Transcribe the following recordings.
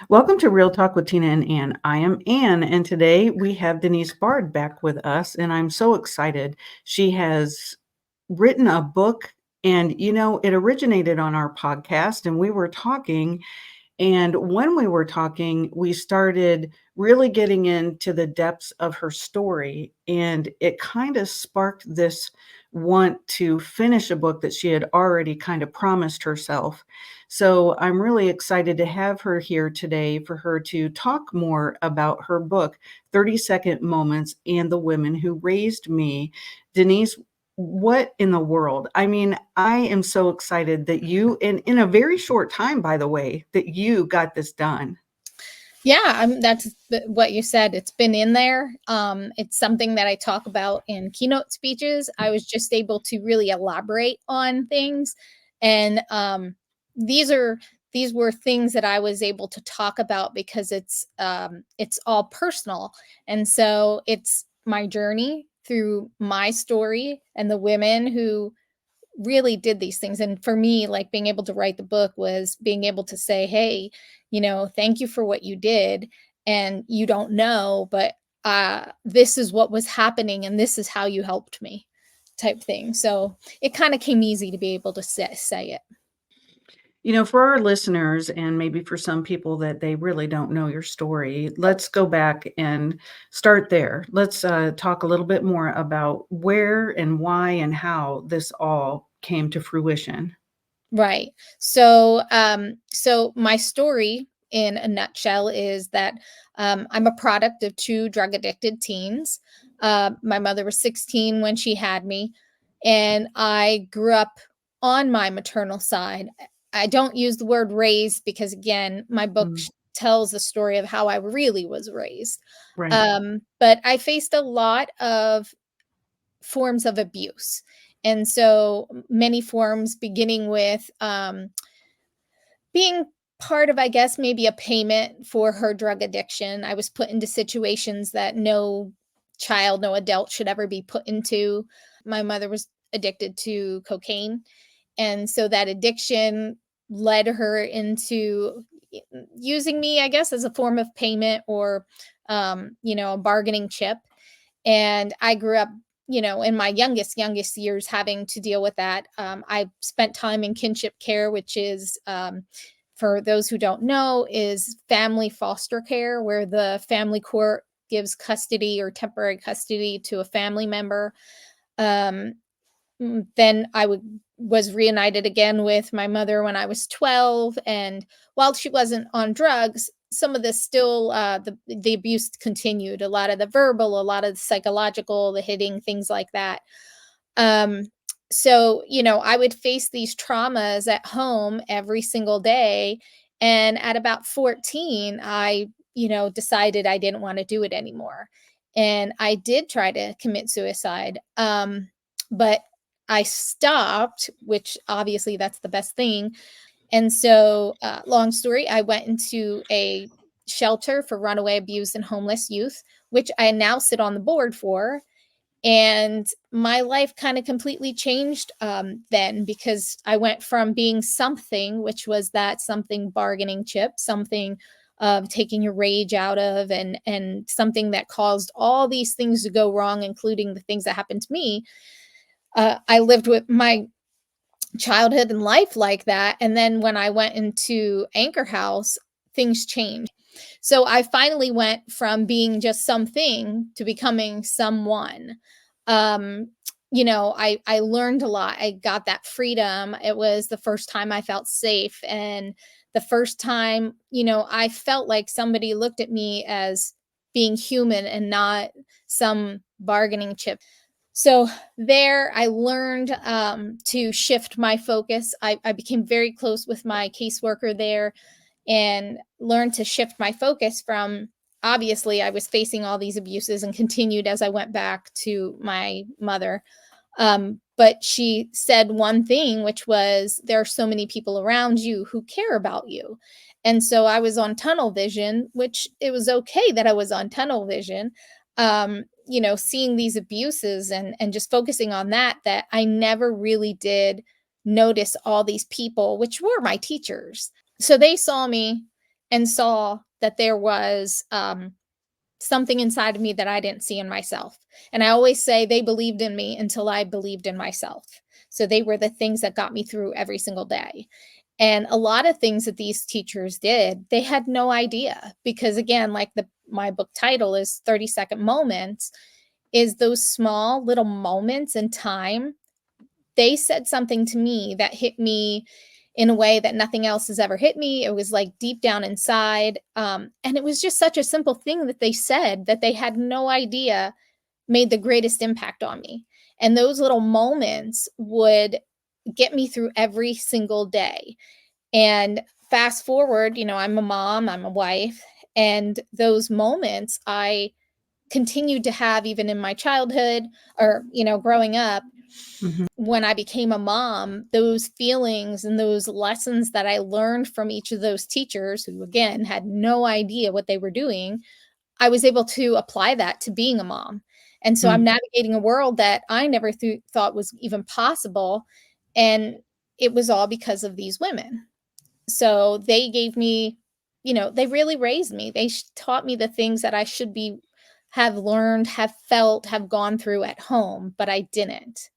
Welcome to Real Talk with Tina and Ann. I am Ann, and today we have Denise Bard back with us, and I'm so excited. She has written a book, and it originated on our podcast, and we were talking. And when we were talking, we started really getting into the depths of her story, and it kind of sparked this want to finish a book that she had already kind of promised herself. So I'm really excited to have her here today for her to talk more about her book, 30-Second Moments and the Women Who Raised Me. Denise, what in the world? I mean, I am so excited that you, in a very short time, by the way, that you got this done. Yeah, that's what you said. It's been in there. It's something that I talk about in keynote speeches. I was just able to really elaborate on things, and these are these were things that I was able to talk about because it's all personal, and so it's my journey through my story and the women who really did these things. And for me, like being able to write the book was being able to say, hey, thank you for what you did. And you don't know, but this is what was happening and this is how you helped me, type thing. So it kind of came easy to be able to say it. For our listeners, and maybe for some people that they really don't know your story, let's go back and start there. Let's talk a little bit more about where and why and how this all came to fruition. Right. So my story in a nutshell is that I'm a product of two drug addicted teens. My mother was 16 when she had me, and I grew up on my maternal side. I don't use the word raised because, again, my book Mm, tells the story of how I really was raised. right. But I faced a lot of forms of abuse. And so many forms, beginning with being part of, I guess, maybe a payment for her drug addiction. I was put into situations that no child, no adult should ever be put into. My mother was addicted to cocaine. And so that addiction led her into using me, I guess, as a form of payment or, a bargaining chip. And I grew up, in my youngest years having to deal with that. I spent time in kinship care, which is, for those who don't know, is family foster care, where the family court gives custody or temporary custody to a family member. um, then was reunited again with my mother when I was 12, and while she wasn't on drugs, some of this still, the abuse continued. A lot of the verbal, a lot of the psychological, the hitting, things like that. Um, so I would face these traumas at home every single day, and at about 14, I decided I didn't want to do it anymore, and I did try to commit suicide. But I stopped, which obviously that's the best thing. And so, long story, I went into a shelter for runaway, abused, and homeless youth, which I now sit on the board for. And my life kind of completely changed then, because I went from being something, which was that something bargaining chip, something of taking your rage out of, and something that caused all these things to go wrong, including the things that happened to me. I lived with my childhood and life like that. And then when I went into Anchor House, things changed. So I finally went from being just something to becoming someone. Um, I learned a lot. I got that freedom. It was the first time I felt safe. And the first time, I felt like somebody looked at me as being human and not some bargaining chip. So there, I learned to shift my focus. I became very close with my caseworker there and learned to shift my focus from, obviously, I was facing all these abuses and continued as I went back to my mother. But she said one thing, which was, there are so many people around you who care about you. And so I was on tunnel vision, which it was okay that I was on tunnel vision. Seeing these abuses and just focusing on that I never really did notice all these people, which were my teachers. So they saw me, and saw that there was something inside of me that I didn't see in myself. And I always say they believed in me until I believed in myself. So they were the things that got me through every single day. And a lot of things that these teachers did, they had no idea because again, like my book title is 30-second moments, is those small little moments in time. They said something to me that hit me in a way that nothing else has ever hit me. It was like deep down inside. And it was just such a simple thing that they said that they had no idea made the greatest impact on me. And those little moments would get me through every single day. And fast forward, I'm a mom, I'm a wife, and those moments I continued to have even in my childhood or, growing up. Mhm. When I became a mom, those feelings and those lessons that I learned from each of those teachers, who again had no idea what they were doing, I was able to apply that to being a mom. And so I'm Mm. navigating a world that I never thought was even possible. And it was all because of these women. So they gave me, they really raised me. They taught me the things that I should have learned, have felt, have gone through at home, but I didn't,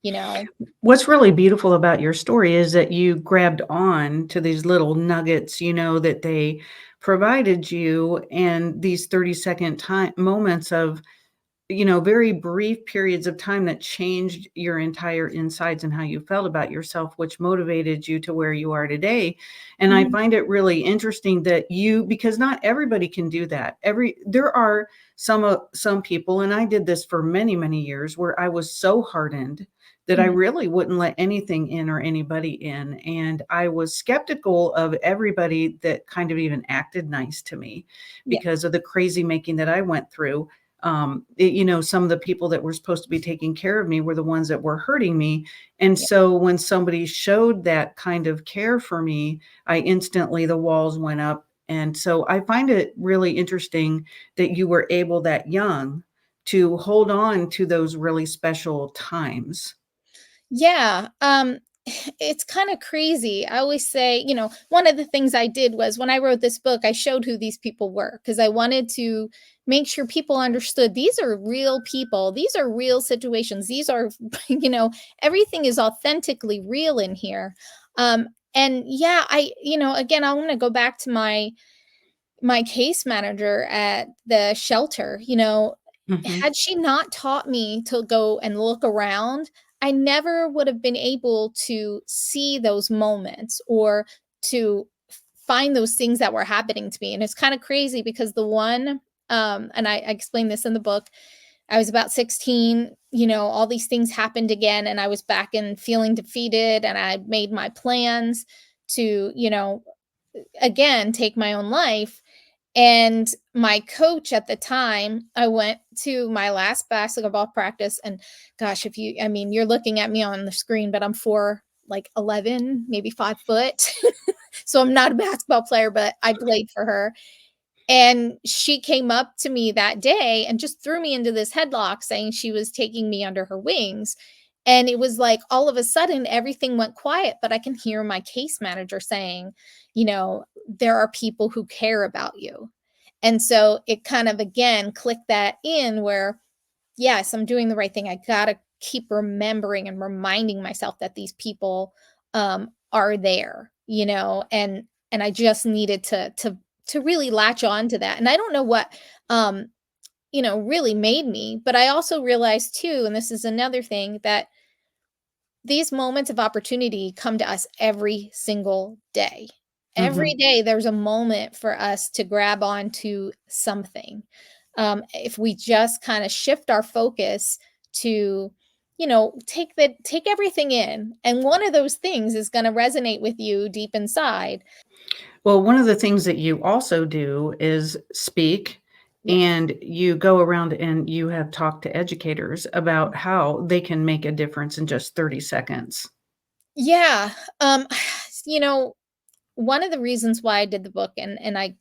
you know? What's really beautiful about your story is that you grabbed on to these little nuggets, that they provided you, and these 30-second time moments of, very brief periods of time that changed your entire insides and how you felt about yourself, which motivated you to where you are today. And I Mhm. find it really interesting that because not everybody can do that. There are some people, and I did this for many, many years, where I was so hardened that I Mhm. really wouldn't let anything in or anybody in. And I was skeptical of everybody that kind of even acted nice to me Yeah. because of the crazy making that I went through. Some of the people that were supposed to be taking care of me were the ones that were hurting me. And Yeah. so when somebody showed that kind of care for me, the walls went up. And so I find it really interesting that you were able that young to hold on to those really special times. Yeah. It's kind of crazy. I always say, one of the things I did was when I wrote this book, I showed who these people were because I wanted to make sure people understood these are real people. These are real situations. These are, everything is authentically real in here. And yeah, again, I want to go back to my case manager at the shelter. Mhm. Had she not taught me to go and look around, I never would have been able to see those moments or to find those things that were happening to me. And it's kind of crazy because and I explained this in the book, I was about 16, all these things happened again, and I was back and feeling defeated, and I made my plans to, again, take my own life. And my coach at the time, I went to my last basketball practice, and gosh, I mean, you're looking at me on the screen, but I'm 4'11", maybe 5 foot. So I'm not a basketball player, but I played for her. And she came up to me that day and just threw me into this headlock saying she was taking me under her wings. And it was like all of a sudden everything went quiet, but I can hear my case manager saying, there are people who care about you. And so it kind of again clicked that in where, yes, I'm doing the right thing. I got to keep remembering and reminding myself that these people are there, and I just needed to really latch on to that. And I don't know what um really made me, but I also realized too, and this is another thing, that these moments of opportunity come to us every single day. Every Mhm. day there's a moment for us to grab onto something. If we just kind of shift our focus to, take everything in, and one of those things is going to resonate with you deep inside. Well, one of the things that you also do is speak, Yeah. and you go around and you have talked to educators about how they can make a difference in just 30 seconds. Yeah. Um, you know, one of the reasons why I did the book, and I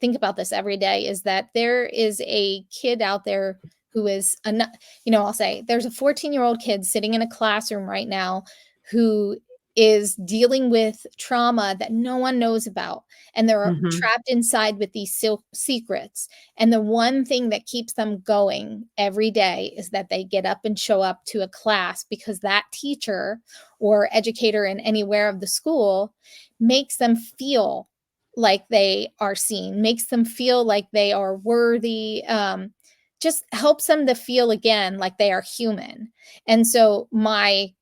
think about this every day, is that there is a kid out there who is I'll say there's a 14-year-old kid sitting in a classroom right now who is dealing with trauma that no one knows about, and they're Mhm. trapped inside with these secrets. And the one thing that keeps them going every day is that they get up and show up to a class because that teacher or educator in anywhere of the school makes them feel like they are seen, makes them feel like they are worthy, just helps them to feel again like they are human. And so my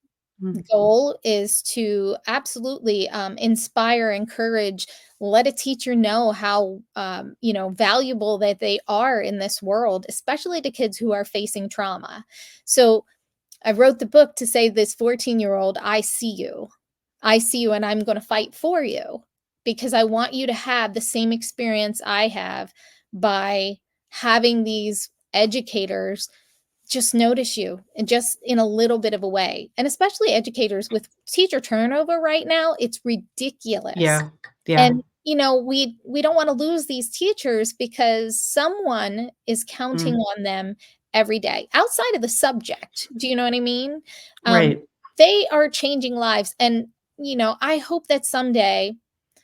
Mm. goal is to absolutely inspire, encourage, let a teacher know how valuable that they are in this world, especially to kids who are facing trauma. So I wrote the book to say this 14-year-old, I see you. I see you and I'm going to fight for you because I want you to have the same experience I have by having these educators just notice you and just in a little bit of a way. And especially educators with teacher turnover right now, it's ridiculous. Yeah. Yeah. And we don't want to lose these teachers because someone is counting Mm. on them every day outside of the subject. Do you know what I mean? Um, Right. they are changing lives. And I hope that someday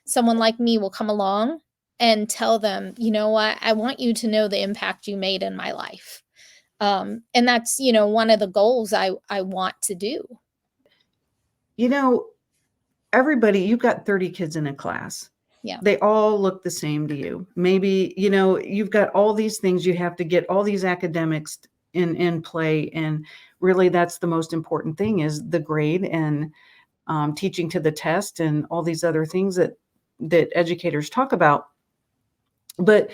someone like me will come along and tell them, you know what, I want you to know the impact you made in my life. And that's, one of the goals I want to do. You know, everybody, you've got 30 kids in a class. Yeah. They all look the same to you. Maybe, you've got all these things you have to get all these academics in play, and really that's the most important thing is the grade and teaching to the test and all these other things that educators talk about. But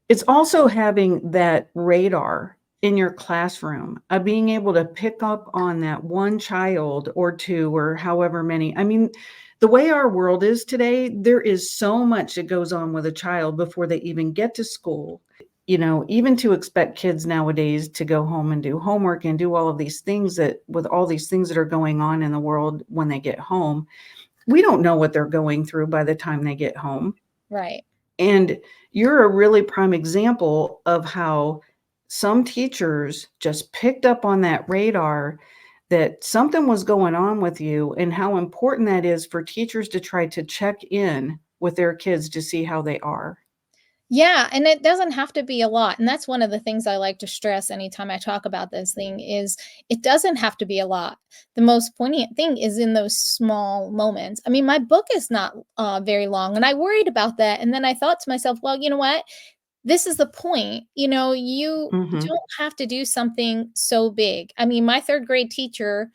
it's also having that radar in your classroom, of being able to pick up on that one child or two or however many. I mean, the way our world is today, there is so much that goes on with a child before they even get to school. Even to expect kids nowadays to go home and do homework and do all of these things, that with all these things that are going on in the world when they get home, we don't know what they're going through by the time they get home. Right. And you're a really prime example of how some teachers just picked up on that radar that something was going on with you, and how important that is for teachers to try to check in with their kids to see how they are. Yeah, and it doesn't have to be a lot. And that's one of the things I like to stress anytime I talk about this thing is it doesn't have to be a lot. The most poignant thing is in those small moments. I mean, my book is not very long, and I worried about that. And then I thought to myself, well, you know what? This is the point. You Mhm. don't have to do something so big. I mean, my third grade teacher,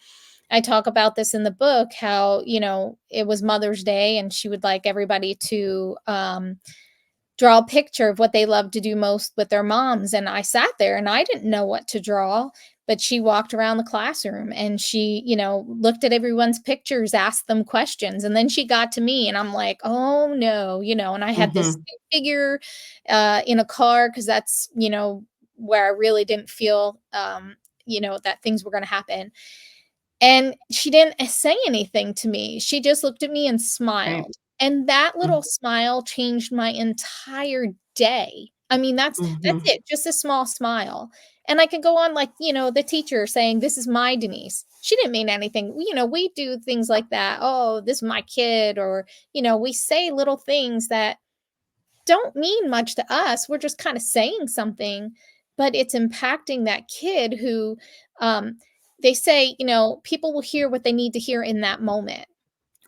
I talk about this in the book, how, it was Mother's Day and she would like everybody to draw a picture of what they love to do most with their moms. And I sat there and I didn't know what to draw, but she walked around the classroom and she, looked at everyone's pictures, asked them questions. And then she got to me and I'm like, oh no, and I had this Mhm. stick figure in a car because that's, where I really didn't feel, that things were going to happen. And she didn't say anything to me. She just looked at me and Right. smiled. And that little Mm. smile changed my entire day. I mean, that's Mhm. it, just a small smile. And I could go on like, the teacher saying, "This is my Denise." She didn't mean anything. We do things like that. "Oh, this is my kid," or, we say little things that don't mean much to us. We're just kind of saying something, but it's impacting that kid who they say, people will hear what they need to hear in that moment.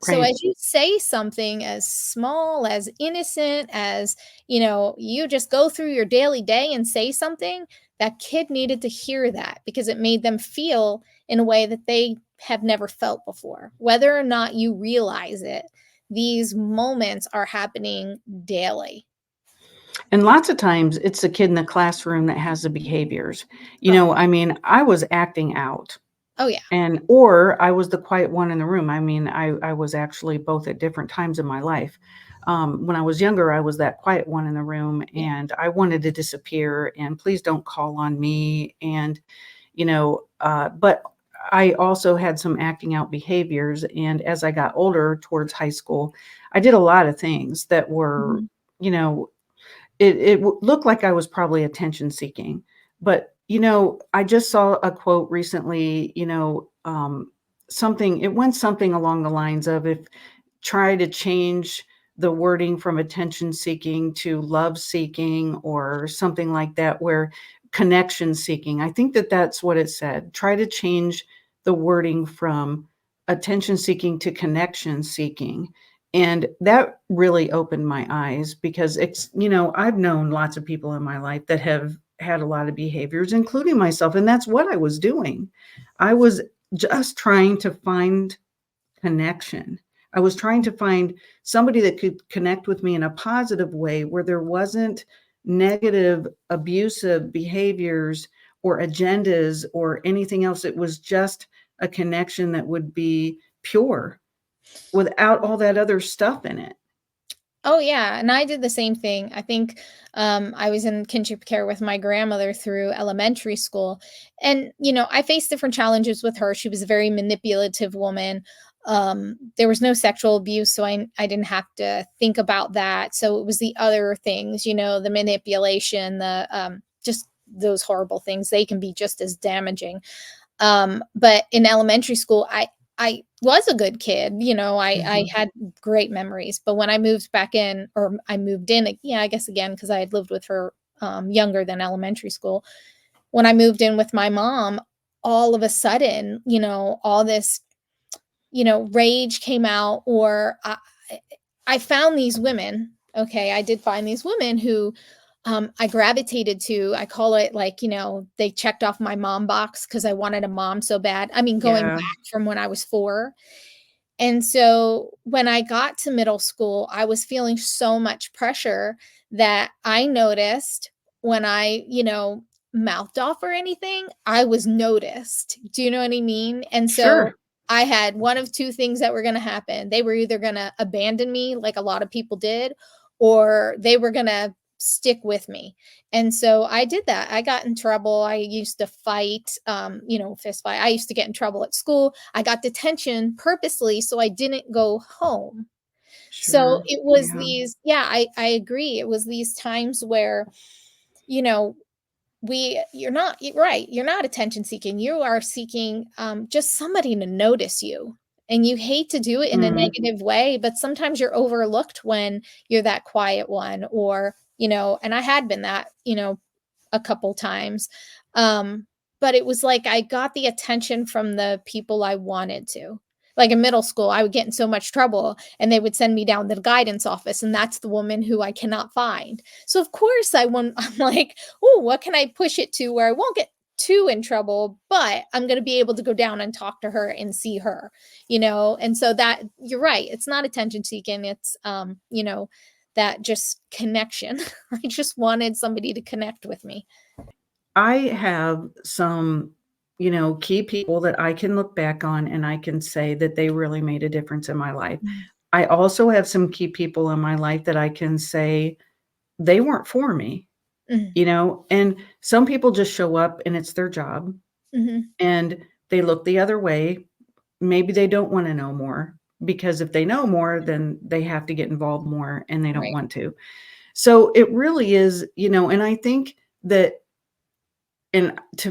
So Right. as you say something as small, as innocent as, you just go through your daily day and say something, that kid needed to hear that because it made them feel in a way that they have never felt before. Whether or not you realize it, these moments are happening daily. And lots of times it's the kid in the classroom that has the behaviors. Right. I mean, I was acting out. Oh, yeah. Or I was the quiet one in the room. I mean, I was actually both at different times in my life. When I was younger, I was that quiet one in the room, Yeah. and I wanted to disappear, and please don't call on me. And, but I also had some acting out behaviors. And as I got older towards high school, I did a lot of things that were, Mhm. you know, it looked like I was probably attention seeking, but, I just saw a quote recently, it went something along the lines of, if try to change the wording from attention seeking to love seeking or something like that, where connection seeking. I think that that's what it said. Try to change the wording from attention seeking to connection seeking. And that really opened my eyes, because it's, I've known lots of people in my life that have had a lot of behaviors, including myself. And that's what I was doing. I was just trying to find connection. I was trying to find somebody that could connect with me in a positive way, where there wasn't negative, abusive behaviors or agendas or anything else. It was just a connection that would be pure without all that other stuff in it. Oh yeah, and I did the same thing. I think I was in kinship care with my grandmother through elementary school, and I faced different challenges with her. She was a very manipulative woman. There was no sexual abuse, so I didn't have to think about that. So it was the other things, the manipulation, the just those horrible things. They can be just as damaging. But in elementary school, I was a good kid, I Mhm. had great memories. But when I moved back in, or I moved in, yeah, I guess again, because I had lived with her younger than elementary school. When I moved in with my mom, all of a sudden, all this, rage came out, or I found these women. Okay, I did find these women who I gravitated to. I call it like, they checked off my mom box because I wanted a mom so bad. I mean, going Yeah, back from when I was 4. And so when I got to middle school, I was feeling so much pressure that I noticed when I, mouthed off or anything, I was noticed. Do you know what I mean? And so sure. I had one of two things that were going to happen. They were either going to abandon me, like a lot of people did, or they were going to stick with me. And so I did that. I got in trouble. I used to fight, fist fight. I used to get in trouble at school. I got detention purposely so I didn't go home. So Sure. it was Yeah. yeah, I agree. It was these times where, you know, you're not, you're right. You're not attention seeking. You are seeking just somebody to notice you. And you hate to do it in a Mhm. negative way, but sometimes you're overlooked when you're that quiet one, or, and I had been that, a couple times. Um, but it was like I got the attention from the people I wanted to. Like in middle school, I would get in so much trouble and they would send me down to the guidance office, and that's the woman who I cannot find. So of course I'm like, oh, what can I push it to where I won't get too in trouble, but I'm going to be able to go down and talk to her and see her, And so that, you're right. It's not attention seeking. It's, that just connection. I just wanted somebody to connect with me. I have some, key people that I can look back on and I can say that they really made a difference in my life. Mm. I also have some key people in my life that I can say they weren't for me, Mhm, and some people just show up and it's their job mhm, and they look the other way. Maybe they don't want to know more, because if they know more, then they have to get involved more and they don't right. want to. So it really is, and I think that,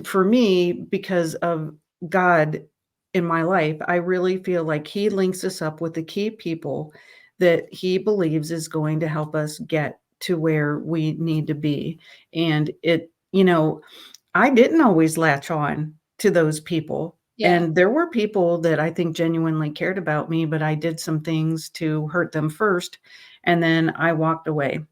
for me, because of God in my life, I really feel like he links us up with the key people that he believes is going to help us get to where we need to be. And I didn't always latch on to those people. Yeah. And there were people that I think genuinely cared about me, but I did some things to hurt them first. And then I walked away,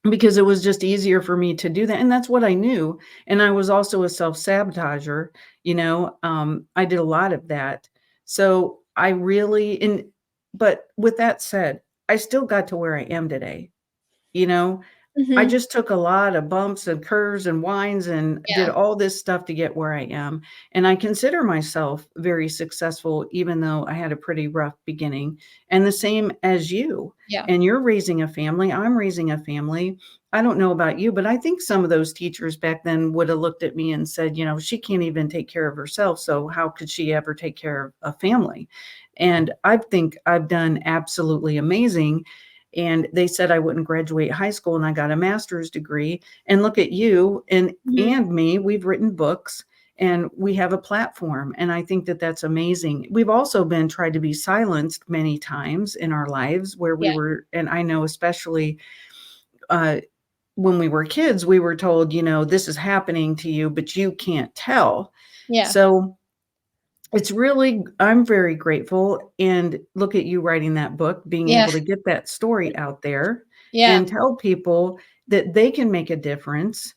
because it was just easier for me to do that, and that's what I knew. And I was also a self-sabotager, I did a lot of that. So I really and but with that said, I still got to where I am today, you know? I Mhm. just took a lot of bumps and curves and whines and did Yeah. all this stuff to get where I am, and I consider myself very successful even though I had a pretty rough beginning, and the same as you. Yeah. And you're raising a family, I'm raising a family. I don't know about you, but I think some of those teachers back then would have looked at me and said, "She can't even take care of herself, so how could she ever take care of a family?" And I think I've done absolutely amazing, and they said I wouldn't graduate high school, and I got a master's degree, and look at you and Mhm. me, we've written books, and we have a platform, and I think that that's amazing. We've also been tried to be silenced many times in our lives where we Yeah. were, and I know especially uh, when we were kids, we were told, this is happening to you, but you can't tell. Yeah. So it's really, I'm very grateful. And look at you writing that book, being Yeah. able to get that story out there Yeah. and tell people that they can make a difference.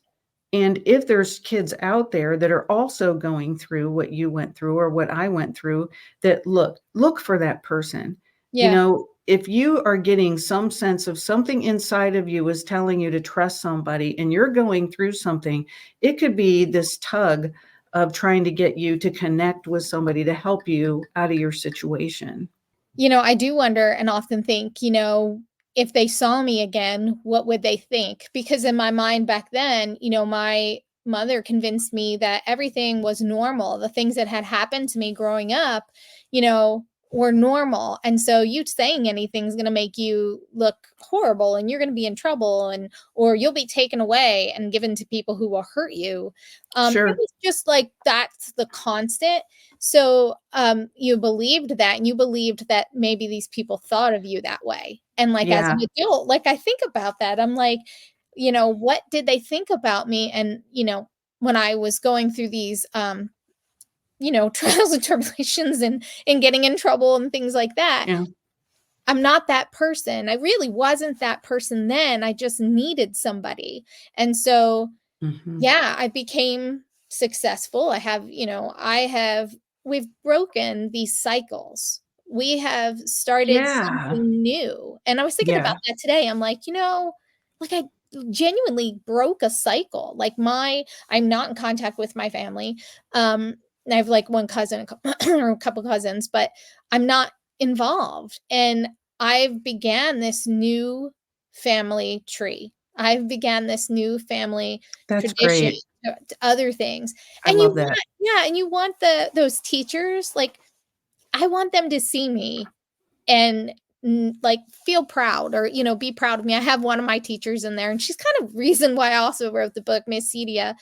And if there's kids out there that are also going through what you went through or what I went through, that look for that person. Yeah. If you are getting some sense of something inside of you is telling you to trust somebody and you're going through something, it could be this tug of trying to get you to connect with somebody to help you out of your situation. I do wonder and often think, if they saw me again, what would they think? Because in my mind back then, my mother convinced me that everything was normal. The things that had happened to me growing up, were normal. And so you saying anything's going to make you look horrible and you're going to be in trouble or you'll be taken away and given to people who will hurt you. It Sure. was just like that's the constant. So, you believed that, and you believed that maybe these people thought of you that way. And, like, as an Yeah. adult, like, I think about that. I'm like, what did they think about me? And, when I was going through these, trials and tribulations and getting in trouble and things like that, Yeah. I'm not that person. I really wasn't that person then. I just needed somebody. And so Hmm. yeah, I became successful. We've broken these cycles. We have started Yeah. something new. And I was thinking about Yeah. that today. I'm like, like I genuinely broke a cycle. I'm not in contact with my family. And I have like one cousin or a couple cousins, but I'm not involved. And I've began this new family tree. I've began this new family That's tradition great. to other things. I And you love that. want yeah, and you want those teachers, like, I want them to see me and, like, feel proud or, be proud of me. I have one of my teachers in there, and she's kind of reason why I also wrote the book, Miss Cedia,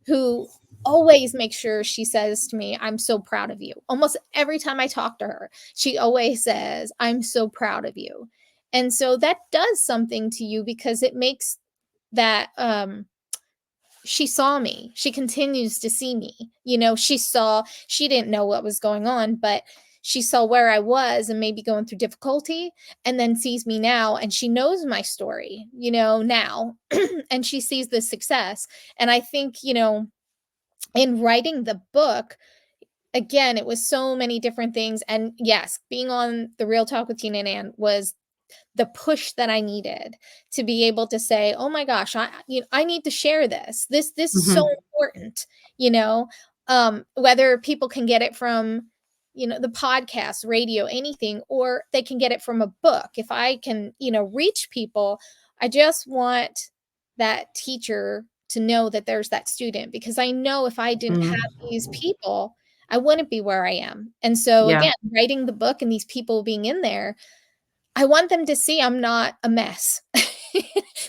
who always makes sure she says to me, "I'm so proud of you." Almost every time I talk to her, she always says, "I'm so proud of you." And so that does something to you because it makes that, she saw me. She continues to see me. She didn't know what was going on, but she saw where I was and maybe going through difficulty and then sees me now and she knows my story, now and she sees the success. And I think, in writing the book, again, it was so many different things. And yes, being on the Real Talk with Tina and Ann was the push that I needed to be able to say, "Oh my gosh, I need to share this. This is so Hmm. important." Whether people can get it from, the podcast, radio, anything, or they can get it from a book. If I can, reach people, I just want that teacher to know that there's that student because I know if I didn't have Mm. these people, I wouldn't be where I am. And so Yeah. again, writing the book and these people being in there, I want them to see I'm not a mess.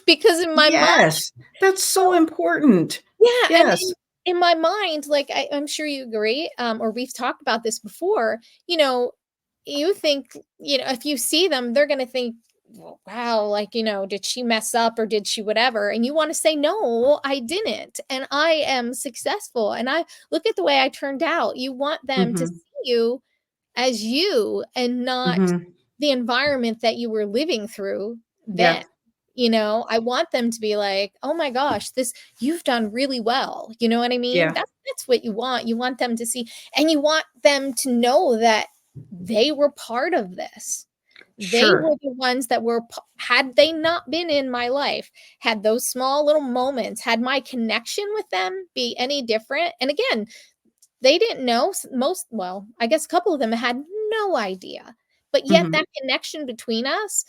Because in my mind Yes. That's so important. yeah, and Yes. in my mind, like, I'm sure you agree, or we've talked about this before, you think, if you see them, they're gonna think, "Well, wow, like, did she mess up or did she whatever?" And you wanna say, "No, I didn't, and I am successful, and I look at the way I turned out." You want them to Mhm. see you as you and not Mhm. the environment that you were living through then. Yep. I want them to be like, "Oh my gosh, this you've done really well." You know what I mean? Yeah. That's what you want. You want them to see and you want them to know that they were part of this. They Sure. were the ones that were had they not been in my life, had those small little moments, had my connection with them be any different. And again, they didn't know I guess a couple of them had no idea. But yet Mhm. that connection between us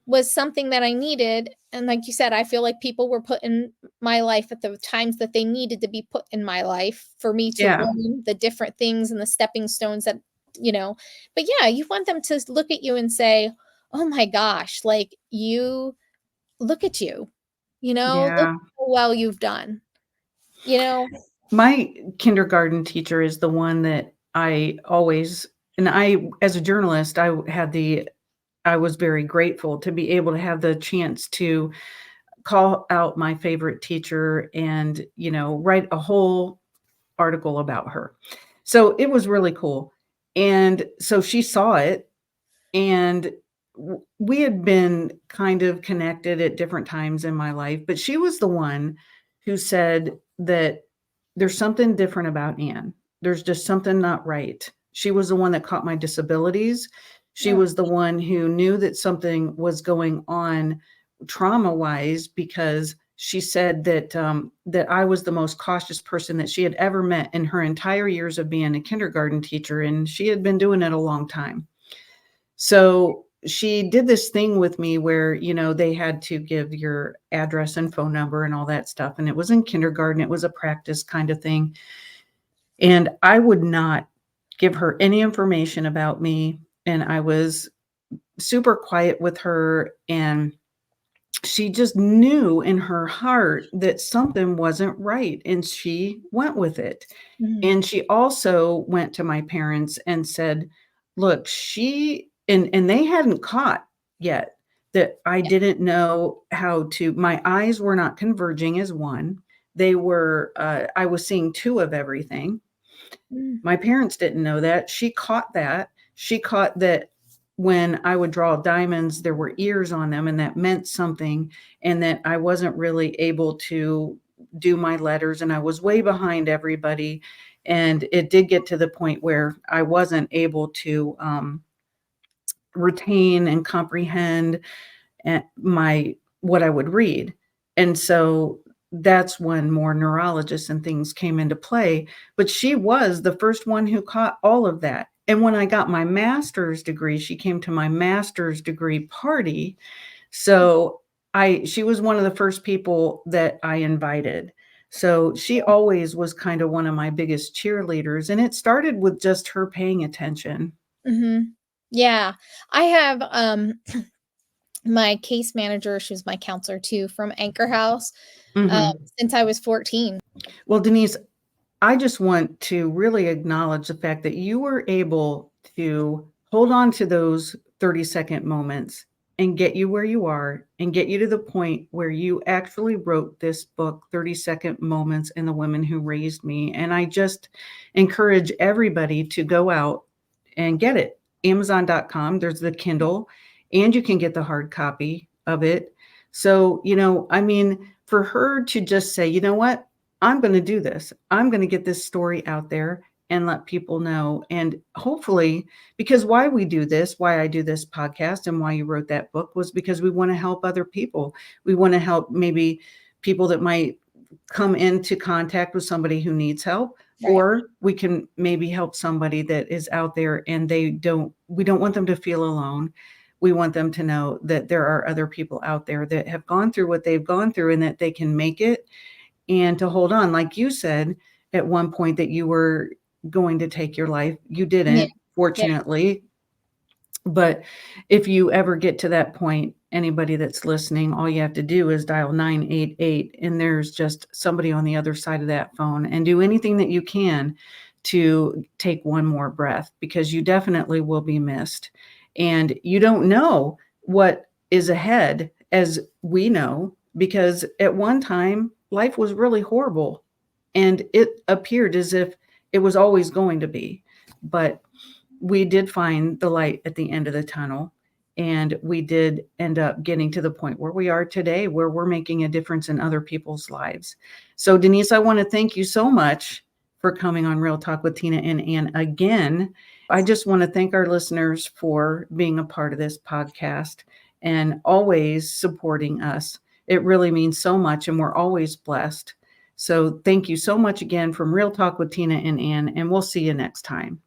was something that I needed, and like you said, I feel like people were put in my life at the times that they needed to be put in my life for me to Yeah. learn the different things and the stepping stones that, you know but yeah, you want them to look at you and say, "Oh my gosh, like, you look at you, look Yeah. how well you've done." You know? My kindergarten teacher is the one that I always, and I, as a journalist, I was very grateful to be able to have the chance to call out my favorite teacher and, write a whole article about her. So it was really cool. And so she saw it, and we had been kind of connected at different times in my life, but she was the one who said that there's something different about Anne. There's just something not right. She was the one that caught my disabilities. She Oh, was the one who knew that something was going on trauma-wise, because she said that I was the most cautious person that she had ever met in her entire years of being a kindergarten teacher, and she had been doing it a long time. So she did this thing with me where, they had to give your address and phone number and all that stuff. And it was in kindergarten. It was a practice kind of thing. And I would not give her any information about me. And I was super quiet with her. And she just knew in her heart that something wasn't right. And she went with it. mhm. And she also went to my parents and said, "Look, and they hadn't caught yet that I Yeah. didn't know how to, my eyes were not converging as one. They were, I was seeing two of everything. Mm, My parents didn't know that. She caught that. She caught that when I would draw diamonds, there were ears on them, and that meant something, and that I wasn't really able to do my letters, and I was way behind everybody. And it did get to the point where I wasn't able to retain and comprehend my what I would read. And so that's when more neurologists and things came into play. But she was the first one who caught all of that. And when I got my master's degree, she came to my master's degree party. So she was one of the first people that I invited. So she always was kind of one of my biggest cheerleaders. And it started with just her paying attention. mhm. Yeah. I have, my case manager, she was my counselor too from Anchor House, Mhm. since I was 14. Well, Denise, I just want to really acknowledge the fact that you were able to hold on to those 30-second moments and get you where you are and get you to the point where you actually wrote this book, 30-Second Moments and the Women Who Raised Me. And I just encourage everybody to go out and get it. Amazon.com, there's the Kindle, and you can get the hard copy of it. So, I mean, for her to just say, you know what? I'm going to do this. I'm going to get this story out there and let people know. And hopefully, because why we do this, why I do this podcast and why you wrote that book was because we want to help other people. We want to help maybe people that might come into contact with somebody who needs help, Right. or we can maybe help somebody that is out there and we don't want them to feel alone. We want them to know that there are other people out there that have gone through what they've gone through and that they can make it, and to hold on. Like you said at one point that you were going to take your life. You Yeah. didn't, Yeah. fortunately. But if you ever get to that point, anybody that's listening, all you have to do is dial 988, and there's just somebody on the other side of that phone, and do anything that you can to take one more breath, because you definitely will be missed. And you don't know what is ahead, as we know, because at one time life was really horrible and it appeared as if it was always going to be. But we did find the light at the end of the tunnel, and we did end up getting to the point where we are today, where we're making a difference in other people's lives. So, Denise, I want to thank you so much for coming on Real Talk with Tina and Ann again. I just want to thank our listeners for being a part of this podcast and always supporting us. It really means so much, and we're always blessed. So thank you so much again from Real Talk with Tina and Ann, and we'll see you next time.